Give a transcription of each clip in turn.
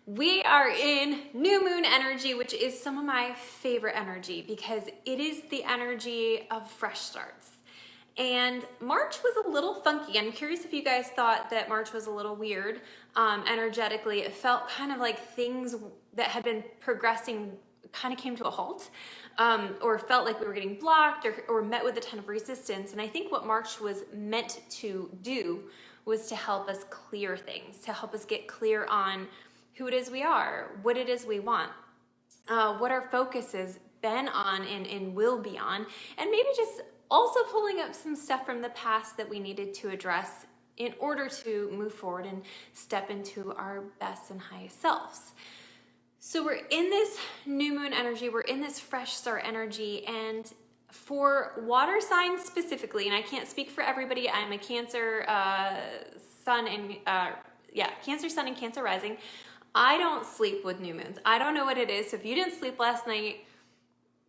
We are in new moon energy, which is some of my favorite energy because it is the energy of fresh starts. And March was a little funky. I'm curious if you guys thought that March was a little weird energetically. It felt kind of like things that had been progressing kind of came to a halt, or felt like we were getting blocked or met with a ton of resistance. And I think what March was meant to do was to help us clear things, to help us get clear on who it is we are, what it is we want, what our focus has been on and will be on, and maybe just also pulling up some stuff from the past that we needed to address in order to move forward and step into our best and highest selves. So we're in this new moon energy, we're in this fresh start energy, and for water signs specifically, and I can't speak for everybody, I'm a Cancer sun and Cancer sun and Cancer rising. I don't sleep with new moons. I don't know what it is. So if you didn't sleep last night,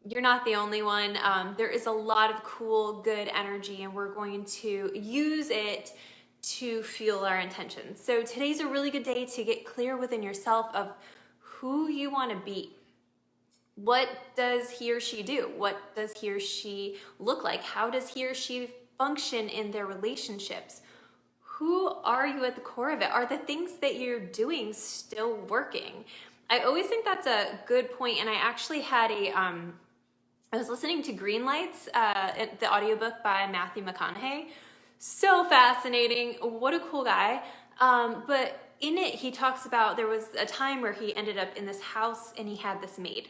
you're not the only one. There is a lot of cool, good energy, and we're going to use it to fuel our intentions. So today's a really good day to get clear within yourself of who you want to be. What does he or she do? What does he or she look like? How does he or she function in their relationships? Who are you at the core of it? Are the things that you're doing still working? I always think that's a good point. And I actually had I was listening to Green Lights, the audiobook by Matthew McConaughey. So fascinating. What a cool guy. But in it, he talks about there was a time where he ended up in this house and he had this maid.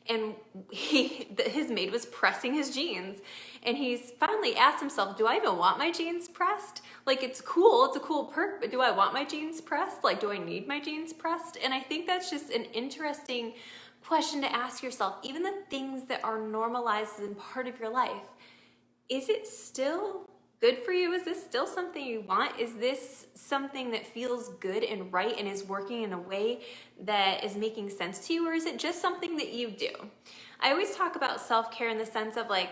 And his maid was pressing his jeans. And he's finally asked himself, do I even want my jeans pressed? Like, it's cool, it's a cool perk, but do I want my jeans pressed? Like, do I need my jeans pressed? And I think that's just an interesting question to ask yourself. Even the things that are normalized and part of your life, is it still good for you? Is this still something you want? Is this something that feels good and right and is working in a way that is making sense to you? Or is it just something that you do? I always talk about self-care in the sense of like,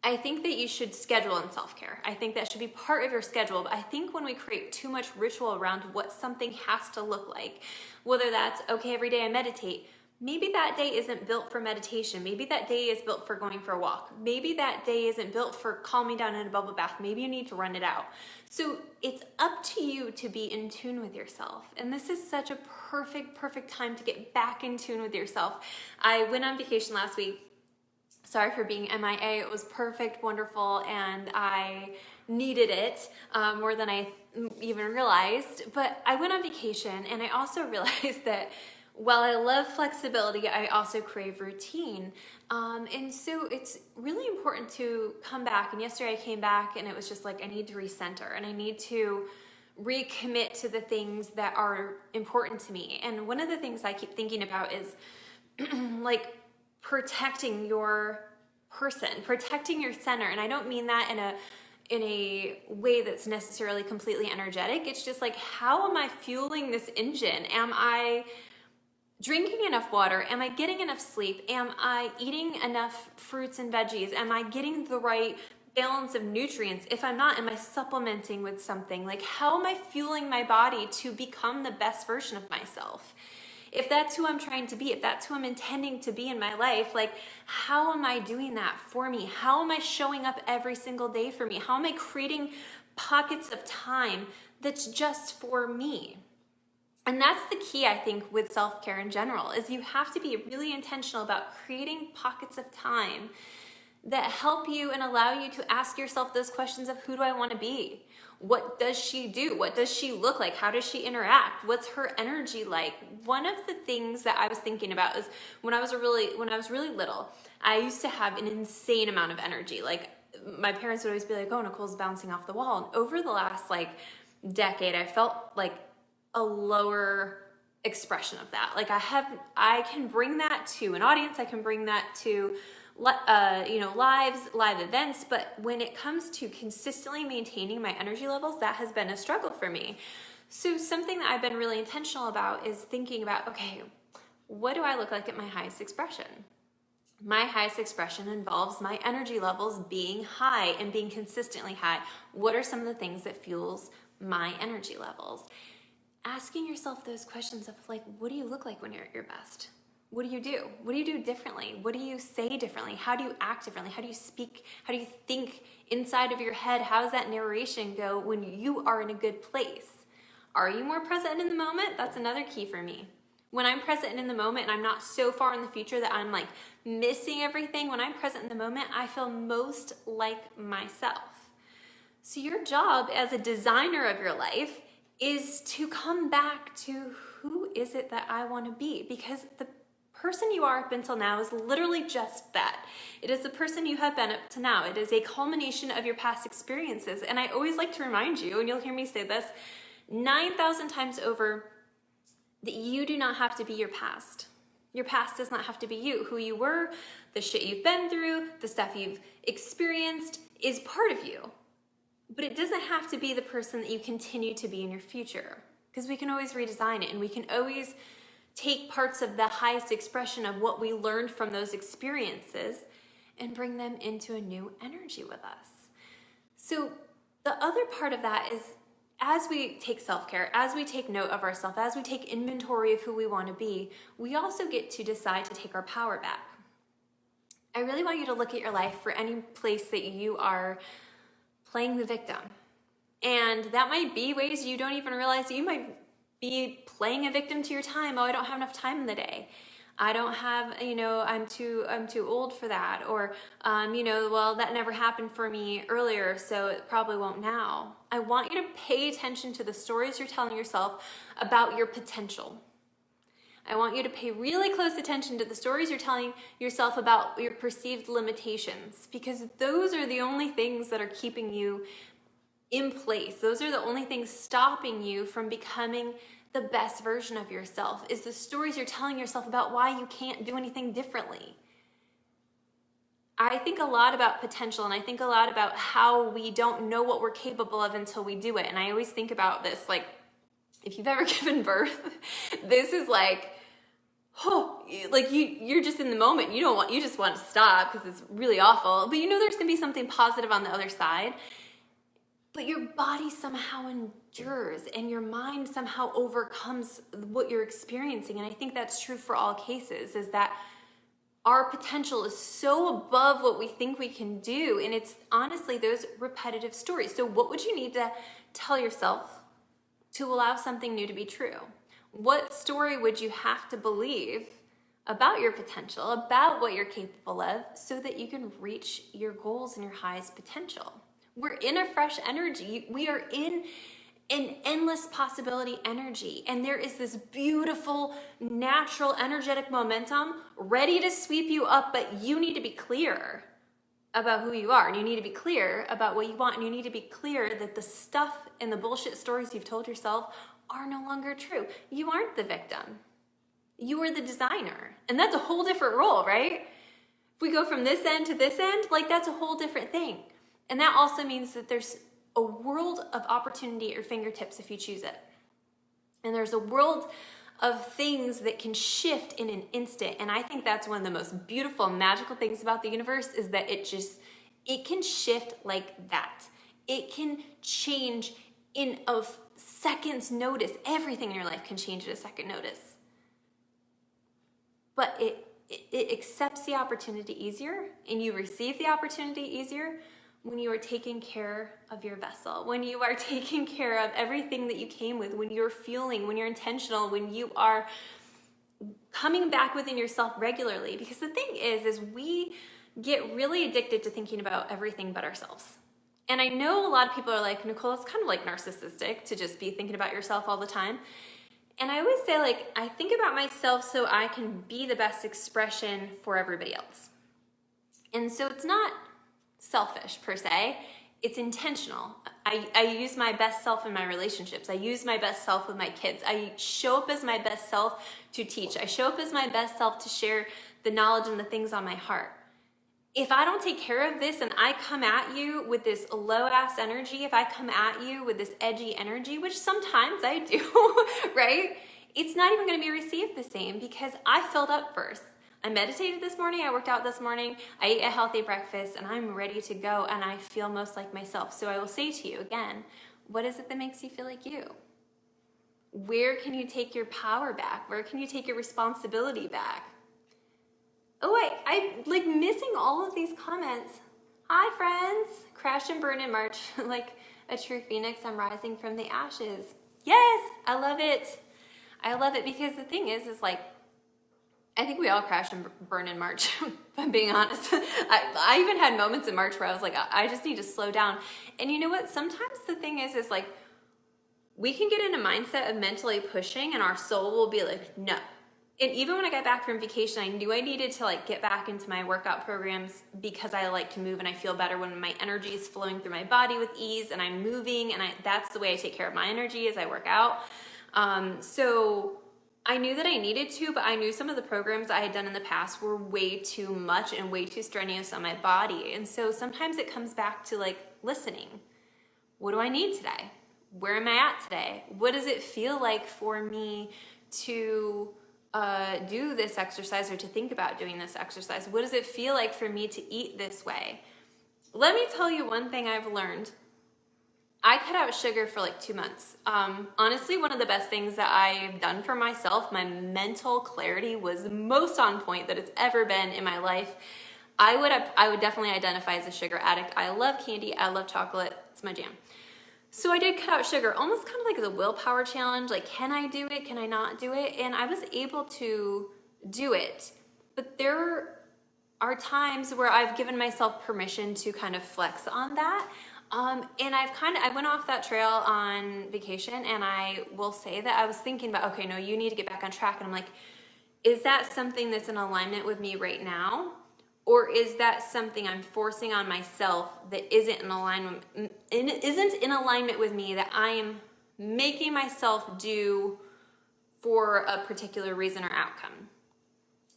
I think that you should schedule in self-care. I think that should be part of your schedule. But I think when we create too much ritual around what something has to look like, whether that's, okay, every day I meditate, maybe that day isn't built for meditation. Maybe that day is built for going for a walk. Maybe that day isn't built for calming down in a bubble bath. Maybe you need to run it out. So it's up to you to be in tune with yourself. And this is such a perfect time to get back in tune with yourself. I went on vacation last week. Sorry for being MIA. It was perfect, wonderful, and I needed it more than I even realized. But I went on vacation, and I also realized that while I love flexibility, I also crave routine. And so it's really important to come back. And yesterday I came back and it was just like, I need to recenter and I need to recommit to the things that are important to me. And one of the things I keep thinking about is like protecting your person, protecting your center. And I don't mean that in a way that's necessarily completely energetic. It's just like, how am I fueling this engine? Am I drinking enough water? Am I getting enough sleep? Am I eating enough fruits and veggies? Am I getting the right balance of nutrients? If I'm not, am I supplementing with something? Like, how am I fueling my body to become the best version of myself? If that's who I'm trying to be, if that's who I'm intending to be in my life, like, how am I doing that for me? How am I showing up every single day for me? How am I creating pockets of time that's just for me? And that's the key, I think, with self-care in general, is you have to be really intentional about creating pockets of time that help you and allow you to ask yourself those questions of, who do I want to be? What does she do? What does she look like? How does she interact? What's her energy like? One of the things that I was thinking about is when I was really little, I used to have an insane amount of energy. Like, my parents would always be like, oh, Nicole's bouncing off the wall. And over the last decade, I felt like a lower expression of that. Like, I can bring that to an audience. I can bring that to live events, but when it comes to consistently maintaining my energy levels, that has been a struggle for me. So something that I've been really intentional about is thinking about, okay, what do I look like at my highest expression? My highest expression involves my energy levels being high and being consistently high. What are some of the things that fuels my energy levels? asking yourself those questions of like, what do you look like when you're at your best? What do you do? What do you do differently? What do you say differently? How do you act differently? How do you speak? How do you think inside of your head? How does that narration go when you are in a good place? Are you more present in the moment? That's another key for me. When I'm present in the moment and I'm not so far in the future that I'm like missing everything, when I'm present in the moment, I feel most like myself. So your job as a designer of your life is to come back to who is it that I want to be? Because the person you are up until now is literally just that. It is the person you have been up to now. It is a culmination of your past experiences. And I always like to remind you, and you'll hear me say this 9,000 times over, that you do not have to be your past. Your past does not have to be you. Who you were, the shit you've been through, the stuff you've experienced is part of you. But it doesn't have to be the person that you continue to be in your future, because we can always redesign it, and we can always take parts of the highest expression of what we learned from those experiences and bring them into a new energy with us. So the other part of that is, as we take self-care, as we take note of ourselves, as we take inventory of who we want to be, we also get to decide to take our power back. I really want you to look at your life for any place that you are playing the victim. And that might be ways you don't even realize that you might be playing a victim to your time. Oh, I don't have enough time in the day. I don't have, I'm too old for that. Or, well, that never happened for me earlier, so it probably won't now. I want you to pay attention to the stories you're telling yourself about your potential. I want you to pay really close attention to the stories you're telling yourself about your perceived limitations, because those are the only things that are keeping you in place. Those are the only things stopping you from becoming the best version of yourself, is the stories you're telling yourself about why you can't do anything differently. I think a lot about potential, and I think a lot about how we don't know what we're capable of until we do it. And I always think about this, like, if you've ever given birth, this is like, you're just in the moment. You just want to stop because it's really awful. But there's going to be something positive on the other side. But your body somehow endures, and your mind somehow overcomes what you're experiencing. And I think that's true for all cases, is that our potential is so above what we think we can do. And it's honestly those repetitive stories. So what would you need to tell yourself to allow something new to be true? What story would you have to believe about your potential, about what you're capable of, so that you can reach your goals and your highest potential? We're in a fresh energy. We are in an endless possibility energy. And there is this beautiful, natural, energetic momentum ready to sweep you up, but you need to be clear about who you are. And you need to be clear about what you want. And you need to be clear that the stuff and the bullshit stories you've told yourself are no longer true. You aren't the victim. You are the designer. And that's a whole different role, right? If we go from this end to this end, that's a whole different thing. And that also means that there's a world of opportunity at your fingertips if you choose it. And there's a world of things that can shift in an instant. And I think that's one of the most beautiful, magical things about the universe, is that it can shift like that. It can change in a second's notice. Everything in your life can change at a second notice. But it accepts the opportunity easier, and you receive the opportunity easier when you are taking care of your vessel, when you are taking care of everything that you came with, when you're fueling, when you're intentional, when you are coming back within yourself regularly. Because the thing is we get really addicted to thinking about everything but ourselves. And I know a lot of people are like, Nichole, it's kind of like narcissistic to just be thinking about yourself all the time. And I always say, I think about myself so I can be the best expression for everybody else. And so it's not selfish per se, it's intentional. I use my best self in my relationships. I use my best self with my kids. I show up as my best self to teach. I show up as my best self to share the knowledge and the things on my heart. If I don't take care of this and I come at you with this low ass energy, if I come at you with this edgy energy, which sometimes I do, right? It's not even going to be received the same, because I filled up first. I meditated this morning, I worked out this morning, I ate a healthy breakfast, and I'm ready to go, and I feel most like myself. So I will say to you again, what is it that makes you feel like you? Where can you take your power back? Where can you take your responsibility back? Oh, I'm like missing all of these comments. Hi, friends. Crash and burn in March. Like a true phoenix, I'm rising from the ashes. Yes, I love it. I love it because the thing is like, I think we all crash and burn in March, if I'm being honest. I even had moments in March where I was like, I just need to slow down. And you know what? Sometimes the thing is like, we can get in a mindset of mentally pushing and our soul will be like, no. And even when I got back from vacation, I knew I needed to like get back into my workout programs because I like to move and I feel better when my energy is flowing through my body with ease and I'm moving, and that's the way I take care of my energy as I work out. So I knew that I needed to, but I knew some of the programs I had done in the past were way too much and way too strenuous on my body. And so sometimes it comes back to like listening. What do I need today? Where am I at today? What does it feel like for me to do this exercise or to think about doing this exercise? What does it feel like for me to eat this way? Let me tell you one thing I've learned. I cut out sugar for like 2 months. Honestly, one of the best things that I've done for myself, my mental clarity was most on point that it's ever been in my life. I would definitely identify as a sugar addict. I love candy. I love chocolate. It's my jam. So I did cut out sugar, almost kind of like as a willpower challenge. Like, can I do it? Can I not do it? And I was able to do it. But there are times where I've given myself permission to kind of flex on that. And I went off that trail on vacation, and I will say that I was thinking about, okay, no, you need to get back on track. And I'm like, is that something that's in alignment with me right now? Or is that something I'm forcing on myself that isn't in alignment with me, that I am making myself do for a particular reason or outcome?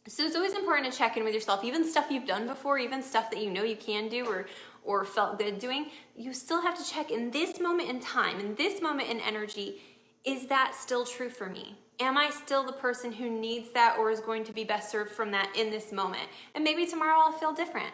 So it's always important to check in with yourself, even stuff you've done before, even stuff that you know you can do or felt good doing. You still have to check in this moment in time, in this moment in energy, is that still true for me? Am I still the person who needs that or is going to be best served from that in this moment? And maybe tomorrow I'll feel different.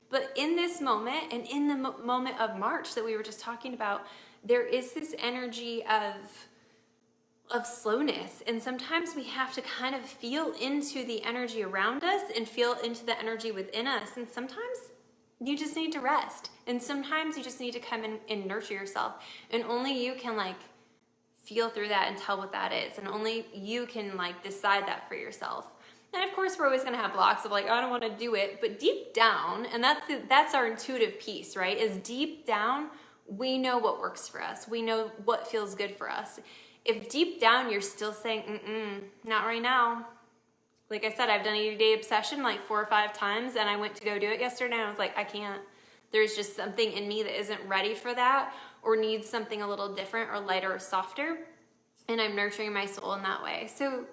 But in this moment, and in the moment of March that we were just talking about, there is this energy of slowness. And sometimes we have to kind of feel into the energy around us and feel into the energy within us. And sometimes you just need to rest. And sometimes you just need to come in and nurture yourself. And only you can like feel through that and tell what that is. And only you can like decide that for yourself. And of course, we're always going to have blocks of like, I don't want to do it. But deep down, and that's our intuitive piece, right? Is deep down, we know what works for us. We know what feels good for us. If deep down you're still saying, not right now. Like I said, I've done 80-day obsession like 4 or 5 times, and I went to go do it yesterday, and I was like, I can't. There's just something in me that isn't ready for that, or needs something a little different or lighter or softer, and I'm nurturing my soul in that way. So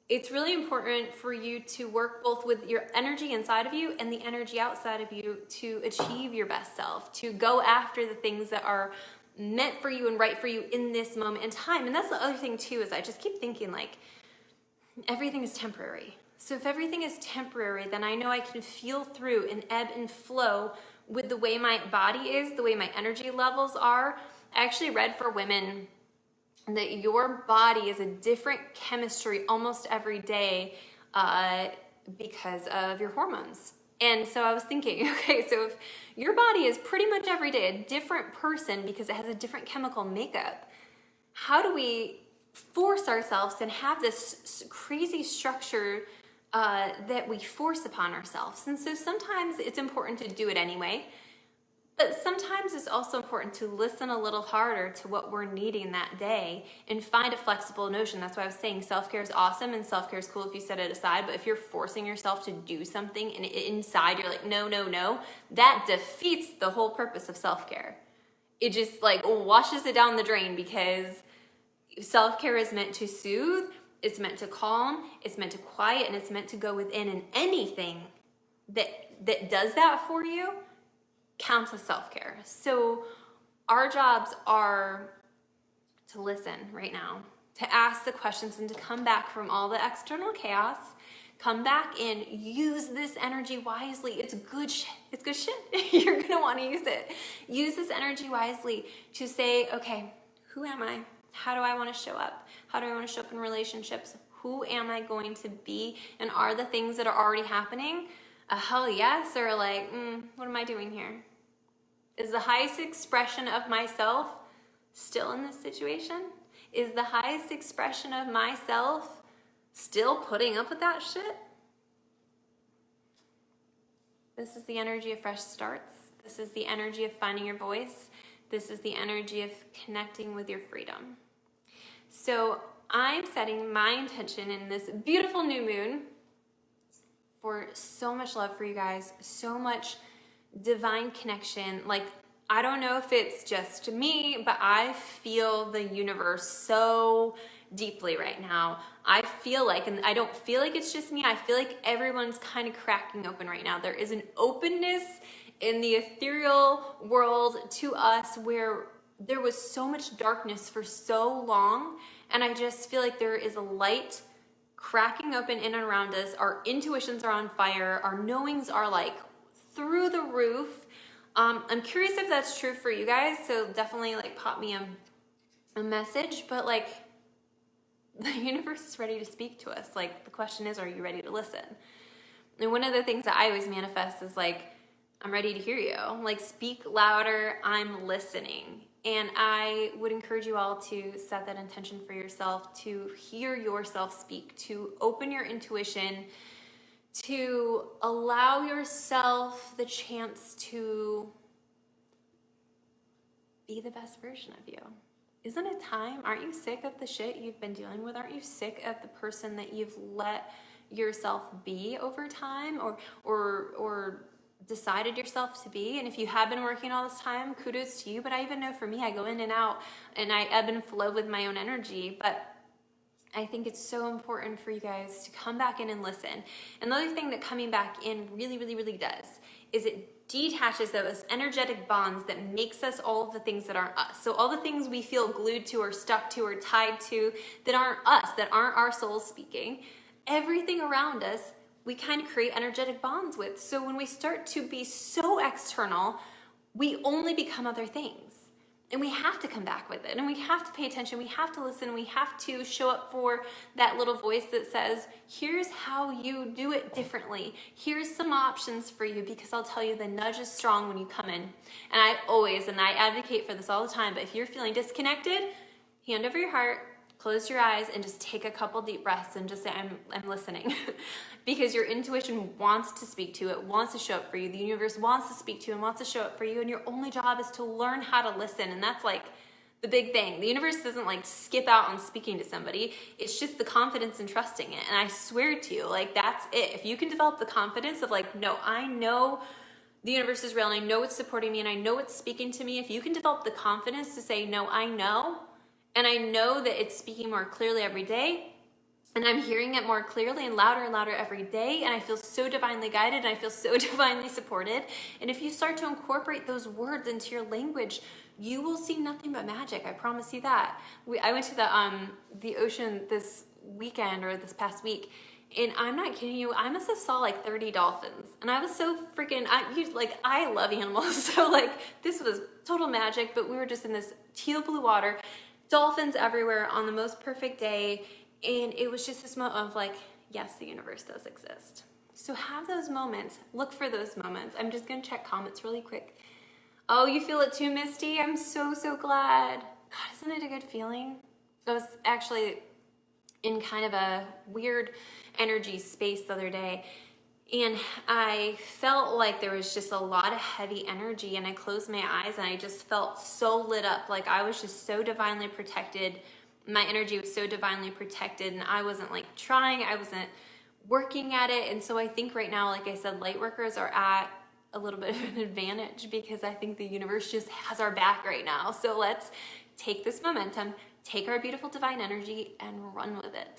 it's really important for you to work both with your energy inside of you and the energy outside of you to achieve your best self, to go after the things that are meant for you and right for you in this moment in time. And that's the other thing too, is I just keep thinking like everything is temporary. So if everything is temporary, then I know I can feel through and ebb and flow with the way my body is, the way my energy levels are. I actually read for women that your body is a different chemistry almost every day because of your hormones. And so I was thinking, okay, so if your body is pretty much every day a different person because it has a different chemical makeup, how do we force ourselves and have this crazy structure that we force upon ourselves? And so sometimes it's important to do it anyway, but sometimes it's also important to listen a little harder to what we're needing that day and find a flexible notion. That's why I was saying self-care is awesome and self-care is cool if you set it aside, but if you're forcing yourself to do something and inside you're like, no, that defeats the whole purpose of self-care. It just like washes it down the drain, because self-care is meant to soothe, it's meant to calm, it's meant to quiet, and it's meant to go within, and anything that does that for you counts as self-care. So our jobs are to listen right now, to ask the questions and to come back from all the external chaos, come back and use this energy wisely. It's good shit. It's good shit. You're going to want to use it. Use this energy wisely to say, okay, who am I? How do I want to show up? How do I want to show up in relationships? Who am I going to be? And are the things that are already happening a hell yes, or like, what am I doing here? Is the highest expression of myself still in this situation? Is the highest expression of myself still putting up with that shit? This is the energy of fresh starts. This is the energy of finding your voice. This is the energy of connecting with your freedom. So I'm setting my intention in this beautiful new moon for so much love for you guys, so much divine connection. Like, I don't know if it's just me, but I feel the universe so deeply right now. I feel like, and I don't feel like it's just me, I feel like everyone's kind of cracking open right now. There is an openness in the ethereal world to us where there was so much darkness for so long, and I just feel like there is a light cracking open in and around us. Our intuitions are on fire. Our knowings are like through the roof. I'm curious if that's true for you guys, so definitely like pop me a message. But like, the universe is ready to speak to us. Like, the question is, are you ready to listen? And one of the things that I always manifest is like, I'm ready to hear you. Like, speak louder, I'm listening. And I would encourage you all to set that intention for yourself, to hear yourself speak, to open your intuition, to allow yourself the chance to be the best version of you. Isn't it time? Aren't you sick of the shit you've been dealing with? Aren't you sick of the person that you've let yourself be over time, or decided yourself to be? And if you have been working all this time, kudos to you. But I even know for me, I go in and out and I ebb and flow with my own energy. But I think it's so important for you guys to come back in and listen. And the other thing that coming back in really, really, really does is it detaches those energetic bonds that makes us all of the things that aren't us. So all the things we feel glued to or stuck to or tied to that aren't us, that aren't our souls speaking, everything around us, we kind of create energetic bonds with. So when we start to be so external, we only become other things. And we have to come back with it. And we have to pay attention. We have to listen. We have to show up for that little voice that says, here's how you do it differently. Here's some options for you, because I'll tell you, the nudge is strong when you come in. And I advocate for this all the time, but if you're feeling disconnected, hand over your heart, close your eyes, and just take a couple deep breaths and just say, I'm listening. Because your intuition wants to speak to it, wants to show up for you. The universe wants to speak to you and wants to show up for you. And your only job is to learn how to listen. And that's like the big thing. The universe doesn't like skip out on speaking to somebody. It's just the confidence and trusting it. And I swear to you, like, that's it. If you can develop the confidence of like, no, I know the universe is real and I know it's supporting me and I know it's speaking to me. If you can develop the confidence to say, no, I know, and I know that it's speaking more clearly every day, and I'm hearing it more clearly and louder every day, and I feel so divinely guided, and I feel so divinely supported. And if you start to incorporate those words into your language, you will see nothing but magic. I promise you that. I went to the ocean this weekend, or this past week, and I'm not kidding you, I must have saw like 30 dolphins. And I was so freaking, I love animals, so like this was total magic. But we were just in this teal blue water, dolphins everywhere on the most perfect day. And it was just this moment of like, yes, the universe does exist. So have those moments. Look for those moments. I'm just going to check comments really quick. Oh, you feel it too, Misty? I'm so, so glad. God, isn't it a good feeling? I was actually in kind of a weird energy space the other day, and I felt like there was just a lot of heavy energy, and I closed my eyes and I just felt so lit up. Like I was just so divinely protected. My energy was so divinely protected, and I wasn't like trying, I wasn't working at it. And so I think right now, like I said, light workers are at a little bit of an advantage, because I think the universe just has our back right now. So let's take this momentum, take our beautiful divine energy, and run with it.